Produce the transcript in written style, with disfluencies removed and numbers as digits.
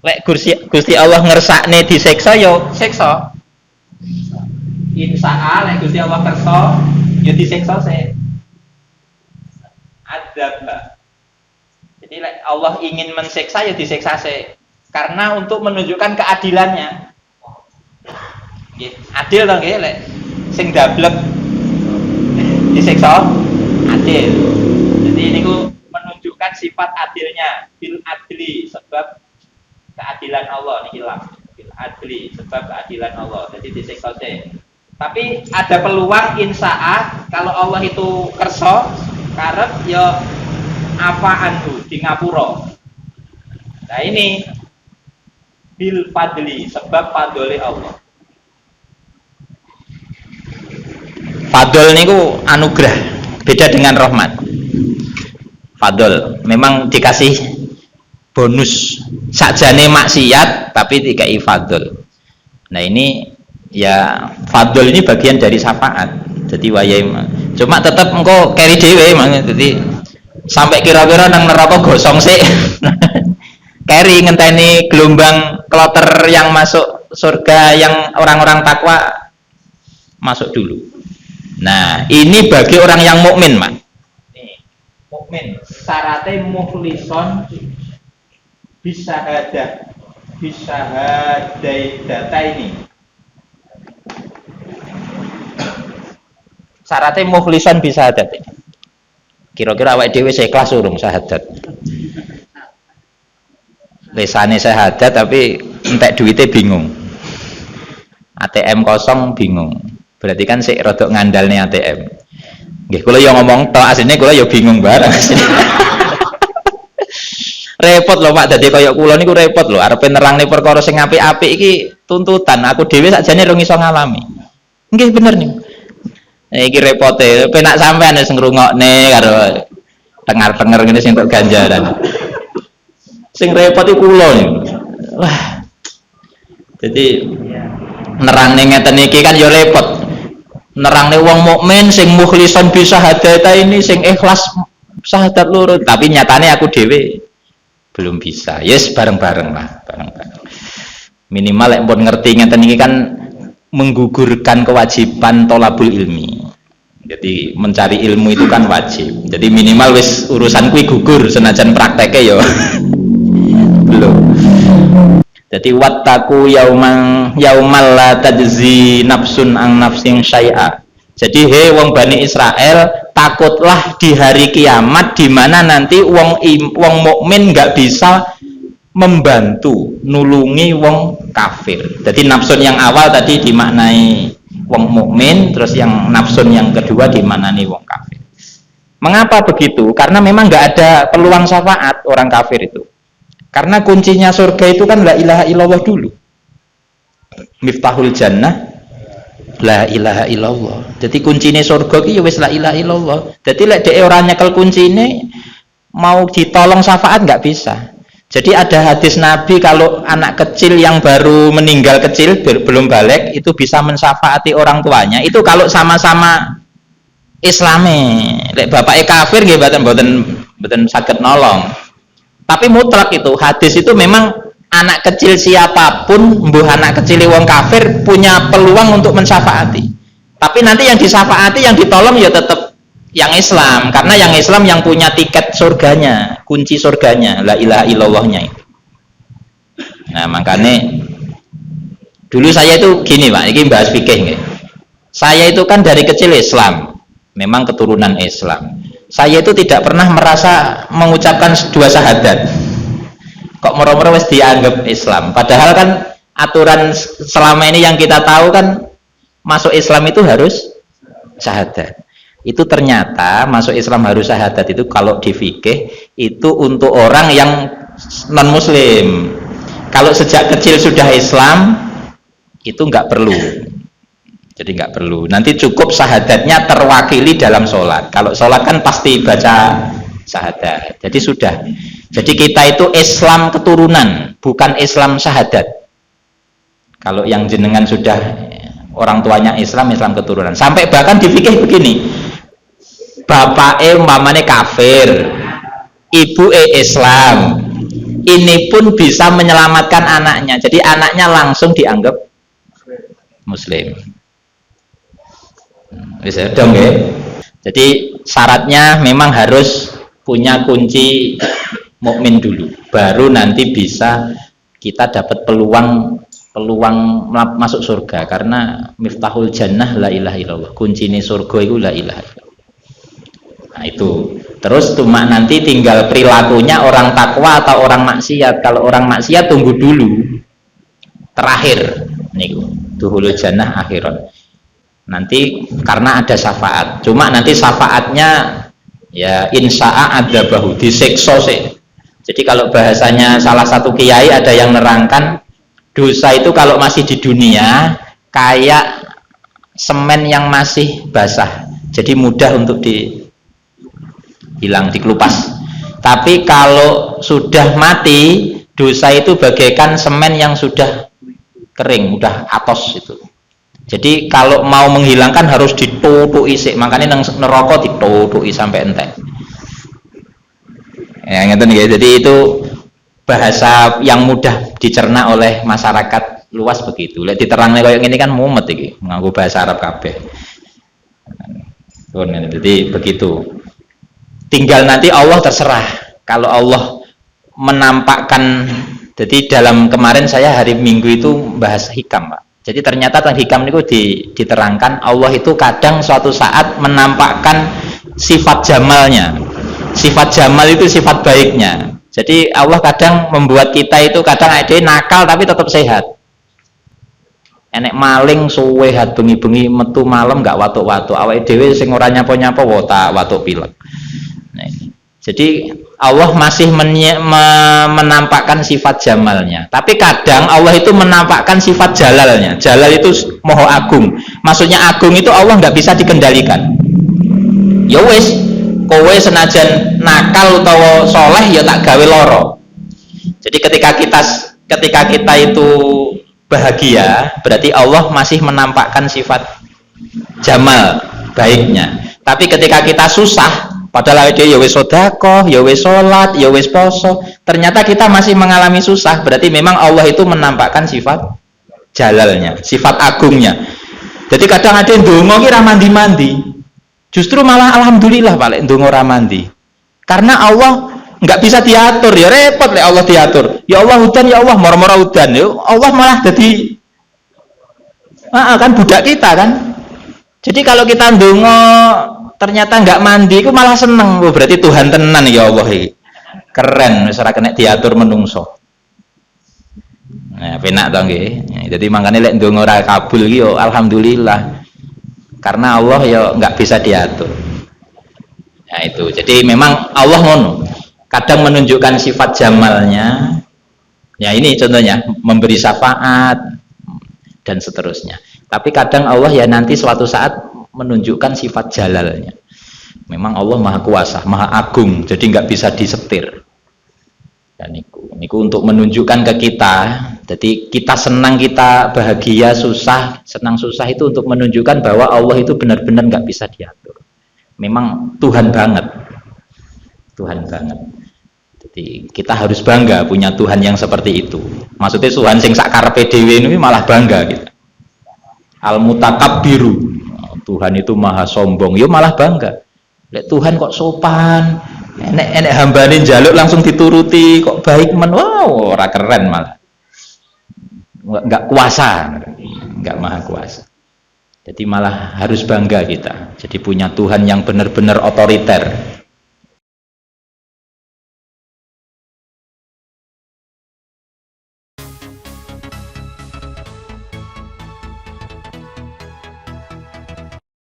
Lek Gusti Allah ngersakne disiksa yo siksa. Insya lek Gusti Allah kersa yo disiksa sih. Adzab. Jadi lek Allah ingin mensiksa ya disiksa sih. Karena untuk menunjukkan keadilannya. Nggih, adil to nggih lek sing dablek disiksa adil. Jadi niku menunjukkan sifat adilnya, bil adli sebab keadilan Allah niki lah. Bil adli sebab keadilan Allah. Jadi disiksa sih. Tapi ada peluang insa'ah kalau Allah itu kersa karep ya apa anhu di ngapura. Nah ini bil fadli sebab fadli Allah. Fadl niku anugerah, beda dengan rahmat. Fadl memang dikasih bonus sakjane maksiat tapi dikai fadl. Nah ini ya fadl ini bagian dari syafaat. Jadi wayahe cuma tetap engko keri dhewe mang. Jadi sampai kira-kira nang neraka gosong sik. Keri ngenteni gelombang kloter yang masuk surga yang orang-orang takwa masuk dulu. Nah, ini bagi orang yang mukmin, Mas. Nih, mukmin syaratnya mukhlison bisa ada data ini. Syaratnya mukhlison bisa ada. Kira-kira awake dhewe ikhlas urung syahadat. Lesane syahadat tapi entek duitnya bingung. ATM kosong bingung. Berarti kan sik rodok ngandalne ATM. Nggih, kula yo ngomong tok asline kula yo bingung bareng. Repot lho Pak, dadi kaya kula niku repot lho, arepe nerangne perkara sing apik-apik iki tuntutan. Aku dhewe sakjane rung iso ngalami. Nggih bener nih. Iki repote, penak sampean wis ngrungokne karo dengar-dengar ngene sing entuk ganjaran. Sing repot iku kula niku. Wah. Jadi nerangne ngeten iki kan yo repot. Nerangne wong mukmin sing mukhlison bisa hadata ini sing ikhlas syahadat loro, tapi nyatane aku dhewe belum bisa. Yes, bareng-bareng lah, bareng-bareng. Minimal lek pun ngerti ngeten iki kan menggugurkan kewajiban tholabul ilmi. Jadi mencari ilmu itu kan wajib. Jadi minimal wis urusan kuwi gugur senajan prakteke yo belum. Jadi wattaku yaumal la tajzi nafsun ang nafsin syai'a. Jadi he wong Bani Israel, takutlah di hari kiamat di mana nanti wong mukmin nggak bisa membantu nulungi wong kafir. Jadi nafsun yang awal tadi dimaknai wong mukmin, terus yang nafsun yang kedua dimaknai wong kafir. Mengapa begitu? Karena memang nggak ada peluang syafaat orang kafir itu. Karena kuncinya surga itu kan la ilaha illallah dulu. Miftahul jannah la ilaha illallah. Jadi kuncine surga ki ya wis la ilaha illallah. Jadi lek dhek ora nyekel kuncine mau ditolong syafaat nggak bisa. Jadi ada hadis Nabi kalau anak kecil yang baru meninggal kecil belum balik itu bisa mensyafaati orang tuanya. Itu kalau sama-sama Islami. Lek bapake kafir nggih mboten saged nolong. Tapi mutlak itu hadis itu memang anak kecil siapapun, mbuh anak kecil wong kafir punya peluang untuk mensyafaati. Tapi nanti yang disyafaati, yang ditolong ya tetap yang Islam, karena yang Islam yang punya tiket surganya, kunci surganya, la ilaha illallahnya itu. Nah makanya dulu saya itu gini Pak, ini bahas fikih nggih. Saya itu kan dari kecil Islam, memang keturunan Islam. Saya itu tidak pernah merasa mengucapkan dua syahadat. Kok moro-moro wis dianggap Islam. Padahal kan aturan selama ini yang kita tahu kan masuk Islam itu harus syahadat. Itu ternyata masuk Islam harus syahadat itu kalau di fikih itu untuk orang yang non muslim. Kalau sejak kecil sudah Islam itu nggak perlu. Jadi nggak perlu. Nanti cukup syahadatnya terwakili dalam sholat. Kalau sholat kan pasti baca syahadat. Jadi sudah. Jadi kita itu Islam keturunan, bukan Islam syahadat. Kalau yang jenengan sudah orang tuanya Islam, Islam keturunan. Sampai bahkan di fikih begini. Bapake umpamane kafir, ibuke Islam. ini pun bisa menyelamatkan anaknya. Jadi anaknya langsung dianggap muslim. Bisa dong ya. Jadi syaratnya memang harus punya kunci mukmin dulu, baru nanti bisa kita dapat peluang masuk surga, karena miftahul jannah la ilaha illallah, kunci ini surga itu la ilaha illallah. Nah itu terus cuma nanti tinggal perilakunya orang takwa atau orang maksiat. Kalau orang maksiat tunggu dulu, terakhir nih duhulul jannah akhiran, nanti karena ada syafaat, cuma nanti syafaatnya ya insya'a ada bahu disiksa sih. Jadi kalau bahasanya salah satu kiai ada yang nerangkan, dosa itu kalau masih di dunia kayak semen yang masih basah, jadi mudah untuk hilang, dikelupas. Tapi kalau sudah mati, dosa itu bagaikan semen yang sudah kering, udah atos itu. Jadi kalau mau menghilangkan harus ditutuki sik, makanya nang neraka ditutuki sampai entek. Ya ngeten nggih. Jadi itu bahasa yang mudah dicerna oleh masyarakat luas begitu. Lek diterangnya kayak gini kan mumet iki, nganggo bahasa Arab kabeh. Jadi begitu. Tinggal nanti Allah terserah. Kalau Allah menampakkan, jadi dalam kemarin saya hari Minggu itu bahas hikam, Pak. Jadi ternyata tentang hikam itu diterangkan Allah itu kadang suatu saat menampakkan sifat jamalnya. Sifat jamal itu sifat baiknya. Jadi Allah kadang membuat kita itu kadang ada nakal tapi tetap sehat. Enek maling suwe hat bengi-bengi metu malam nggak watuk-watuk. Awake dhewe sing ora nyapa-nyapa watuk pilek. Nah, jadi Allah masih menampakkan sifat jamalnya. Tapi kadang Allah itu menampakkan sifat jalalnya. Jalal itu moho agung. Maksudnya agung itu Allah nggak bisa dikendalikan. Ya wis, kowe senajan nakal utawa soleh ya tak gawe loro. Jadi ketika kita itu bahagia, berarti Allah masih menampakkan sifat jamal baiknya. Tapi ketika kita susah, padahal dia ya wis sedekah, ya wis salat, ya wis poso, ternyata kita masih mengalami susah, berarti memang Allah itu menampakkan sifat jalalnya, sifat agungnya. Jadi kadang ada yang ndonga ki ra mandi-mandi. Justru malah alhamdulillah Pak ndonga ora mandi. Karena Allah nggak bisa diatur, ya repot lek Allah diatur. Ya Allah hudan, ya Allah moro-moro hudan. Ya Allah malah jadi kan budak kita kan. Jadi kalau kita ndonga ternyata nggak mandi, itu malah seneng. Oh, berarti Tuhan tenan ya Allah iki. Keren wis ora kena diatur menungso. Nah, penak to nggih. Jadi makanya lek ndonga ora kabul iki yo alhamdulillah. Karena Allah ya nggak bisa diatur. Nah itu, jadi memang Allah ngono. Kadang menunjukkan sifat jamalnya. Ya ini contohnya memberi syafaat dan seterusnya. Tapi kadang Allah ya nanti suatu saat menunjukkan sifat jalalnya. Memang Allah maha kuasa, maha agung, jadi nggak bisa disetir. Dan niku untuk menunjukkan ke kita. Jadi kita senang, kita bahagia, susah, senang susah itu untuk menunjukkan bahwa Allah itu benar-benar nggak bisa diatur. Memang Tuhan banget, Tuhan banget. Jadi kita harus bangga punya Tuhan yang seperti itu. Maksudnya Tuhan sing sak karepe dhewe ini malah bangga gitu. Al mutakabbiru, Tuhan itu maha sombong, yo malah bangga. Lek Tuhan kok sopan, enek hambane njaluk langsung dituruti, kok baik men, wow, ora keren malah. Nggak kuasa, nggak maha kuasa. Jadi malah harus bangga kita. Jadi punya Tuhan yang benar-benar otoriter.